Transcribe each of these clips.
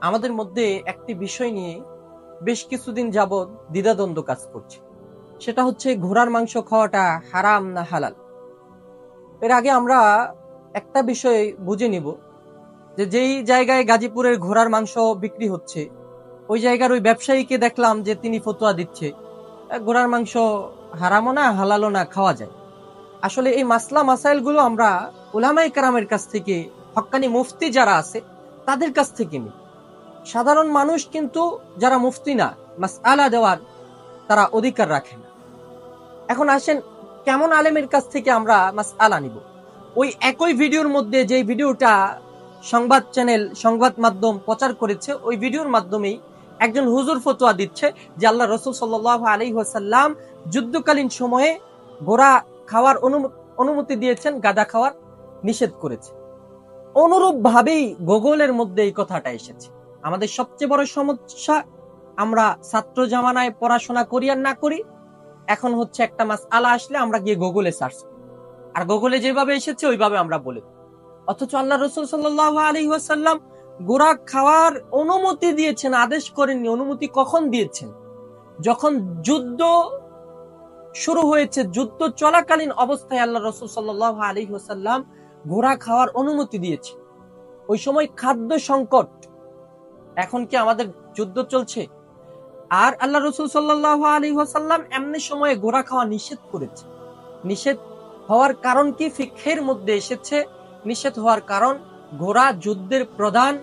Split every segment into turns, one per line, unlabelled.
আমাদের মধ্যে একটি বিষয় নিয়ে বেশ কিছুদিন যাবৎ দ্বিধাদ্বন্দ্ব কাজ করছে। সেটা হচ্ছে ঘোড়ার মাংস খাওয়াটা হারাম না হালাল। এর আগে আমরা একটা বিষয় বুঝে নিব যে যেই জায়গায় গাজীপুরের ঘোড়ার মাংস বিক্রি হচ্ছে, ওই জায়গার ওই ব্যবসায়ীকে দেখলাম যে তিনি ফতোয়া দিচ্ছে ঘোড়ার মাংস হারামও না হালালও না, খাওয়া যায়। আসলে এই মাসলা মাসাইল গুলো আমরা উলামায়ে কেরামের কাছ থেকে, হক্কানি মুফতি যারা আছে তাদের কাছ থেকে নিই। সাধারণ মানুষ কিন্তু যারা মুফতি না, মাসআলা দেওয়ার তারা অধিকার রাখে না। এখন আসেন কেমন আলেমের কাছ থেকে আমরা মাসআলা নিব। ওই একই ভিডিওর মধ্যে যে ভিডিওটা সংবাদ চ্যানেল, সংবাদ মাধ্যম প্রচার করেছে, ওই ভিডিওর মাধ্যমেই একজন হুজুর ফতোয়া দিচ্ছে যে আল্লাহ রাসূল সাল্লাল্লাহু আলাইহি ওয়াসাল্লাম যুদ্ধকালীন সময়ে ঘোড়া খাওয়ার অনুমতি দিয়েছেন, গাধা খাওয়ার নিষেধ করেছে। অনুরূপ ভাবেই গুগলের মধ্যে এই কথাটা এসেছে। আমাদের সবচেয়ে বড় সমস্যা, আমরা ছাত্র জামানায় পড়াশোনা করি আর না করি, এখন হচ্ছে একটা মাসআলা আসলে আমরা গিয়ে গুগলে সার্চ করি, আর গুগলে যেভাবে এসেছে ওইভাবে আমরা বলি। অথচ আল্লাহ রাসূল সাল্লাল্লাহু আলাইহি ওয়াসাল্লাম ঘোড়া খাওয়ার অনুমতি দিয়েছেন, আদেশ করেননি। অনুমতি কখন দিয়েছেন? যখন যুদ্ধ শুরু হয়েছে, যুদ্ধ চলাকালীন অবস্থায় আল্লাহ রাসূল সাল্লাল্লাহু আলাইহি ওয়াসাল্লাম ঘোড়া খাওয়ার অনুমতি দিয়েছে। ওই সময় খাদ্য সংকট। এখন কি আমাদের যুদ্ধ চলছে? আর আল্লাহ রাসূল সাল্লাল্লাহু আলাইহি ওয়াসাল্লাম এমনি সময়ে ঘোড়া খাওয়া নিষেধ করেছে। নিষেধ হওয়ার কারণ কি? ফিকহের মধ্যে এসেছে নিষেধ হওয়ার কারণ ঘোড়া যুদ্ধের প্রধান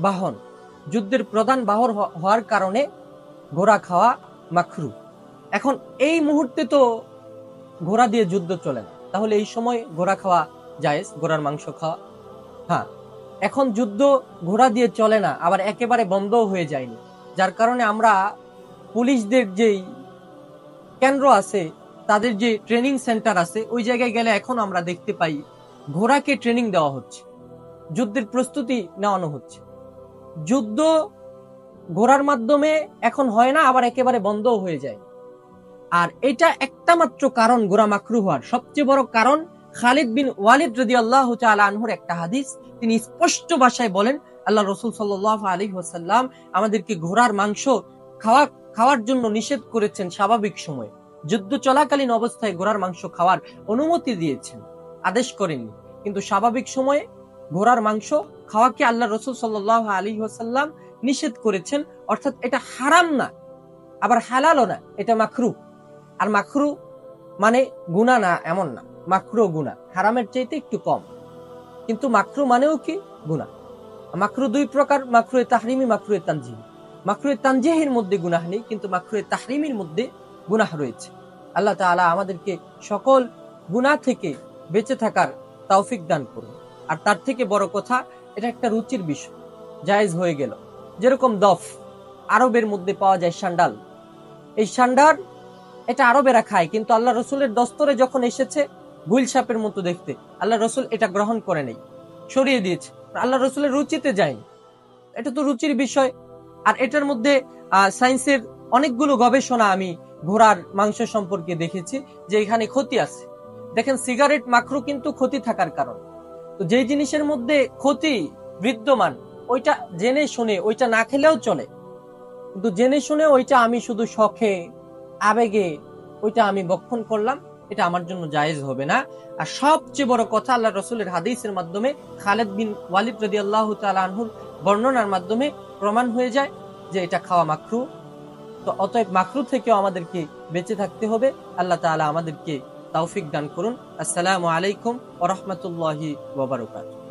বাহন। যুদ্ধের প্রধান বাহন হওয়ার কারণে ঘোড়া খাওয়া মাকরু। এখন এই মুহূর্তে তো ঘোড়া দিয়ে যুদ্ধ চলে না, তাহলে এই সময় ঘোড়া খাওয়া জায়েজ, ঘোড়ার মাংস খাওয়া। হ্যাঁ, এখন যুদ্ধ ঘোড়া দিয়ে চলে না, আবার একেবারে বন্ধও হয়ে যায়নি, যার কারণে আমরা পুলিশদের যেই কেন্দ্র আছে, তাদের যে ট্রেনিং সেন্টার আছে, ওই জায়গায় গেলে এখন আমরা দেখতে পাই ঘোড়াকে ট্রেনিং দেওয়া হচ্ছে, যুদ্ধের প্রস্তুতি নেওয়ানো হচ্ছে। যুদ্ধ ঘোড়ার মাধ্যমে এখন হয় না, আবার একেবারে বন্ধও হয়ে যায়। আর এটা একটা মাত্র কারণ ঘোড়া মাকরু হওয়ার, সবচেয়ে বড় কারণ খালিদ বিন ওয়ালিদ রাদিয়াল্লাহু তাআলা আনহুর একটা হাদিস। তিনি স্পষ্ট ভাষায় বলেন আল্লাহ রাসূল সাল্লাল্লাহু আলাইহি ওয়াসাল্লাম আমাদেরকে ঘোড়ার মাংস খাওয়ার জন্য নিষেধ করেছেন। স্বাভাবিক সময়ে, যুদ্ধ চলাকালীন অবস্থায় ঘোড়ার মাংস খাওয়ার অনুমতি দিয়েছেন, আদেশ করেননি। কিন্তু স্বাভাবিক সময়ে ঘোড়ার মাংস খাওয়াকে আল্লাহ রাসূল সাল্লাল্লাহু আলাইহি ওয়াসাল্লাম নিষেধ করেছেন। অর্থাৎ এটা হারাম না, আবার হালালও না, এটা মাকরু। আর মাকরু মানে গুনাহ না এমন না, মাকরু গুনাহ, হারামের চাইতে একটু কম, কিন্তু মাকরু মানেও কি গুনাহ। মাকরু দুই প্রকার, মাকরুয়ে তাহরিমি, মাকরুয়ে তানজিহি। মাকরুয়ে তানজিহির মধ্যে গুনাহ নেই, কিন্তু মাকরুয়ে তাহরিমির মধ্যে গুনাহ রয়েছে। আল্লাহ তাআলা আমাদেরকে সকল গুনাহ থেকে বেঁচে থাকার তৌফিক দান করুন। আর তার থেকে বড় কথা, এটা একটা রুচির বিষয়, জায়েজ হয়ে গেল। যেরকম দফ আরবের মধ্যে পাওয়া যায়, সান্ডাল, এই সান্ডাল এটা আরবেরা খায়, কিন্তু আল্লাহ রসুলের দস্তরে যখন এসেছে গুইল সাপের মতো দেখতে, আল্লাহ রসুল এটা গ্রহণ করে নেই, সরিয়ে দিয়েছে। আল্লাহ রসুলের রুচিতে যায়নি, এটা তো রুচির বিষয়। আর এটার মধ্যে সায়েন্সের অনেকগুলো গবেষণা আমি ঘোড়ার মাংস সম্পর্কে দেখেছি যে এখানে ক্ষতি আছে। দেখেন, সিগারেট মাকরু কিন্তু ক্ষতি থাকার কারণ। তো যেই জিনিসের মধ্যে ক্ষতি বিদ্যমান, ওইটা জেনে শুনে ওইটা না খেলেও চলে, কিন্তু জেনে শুনে ওইটা আমি শুধু শখে আবেগে ওইটা আমি ভক্ষণ করলাম, এটা আমার জন্য জায়েজ হবে না। আর সবচেয়ে বড় কথা, আল্লাহ রসুলের হাদিসের মাধ্যমে, খালিদ বিন ওয়ালিদ রাদিয়াল্লাহু তাআলা আনহুর বর্ণনার মাধ্যমে প্রমাণ হয়ে যায় যে এটা খাওয়া মাকরু। তো অতএব মাকরু থেকেও আমাদেরকে বেঁচে থাকতে হবে। আল্লাহ তাআলা আমাদেরকে তৌফিক দান করুন। আসসালামু আলাইকুম ওয়া রাহমাতুল্লাহি ওয়া বারাকাতুহু।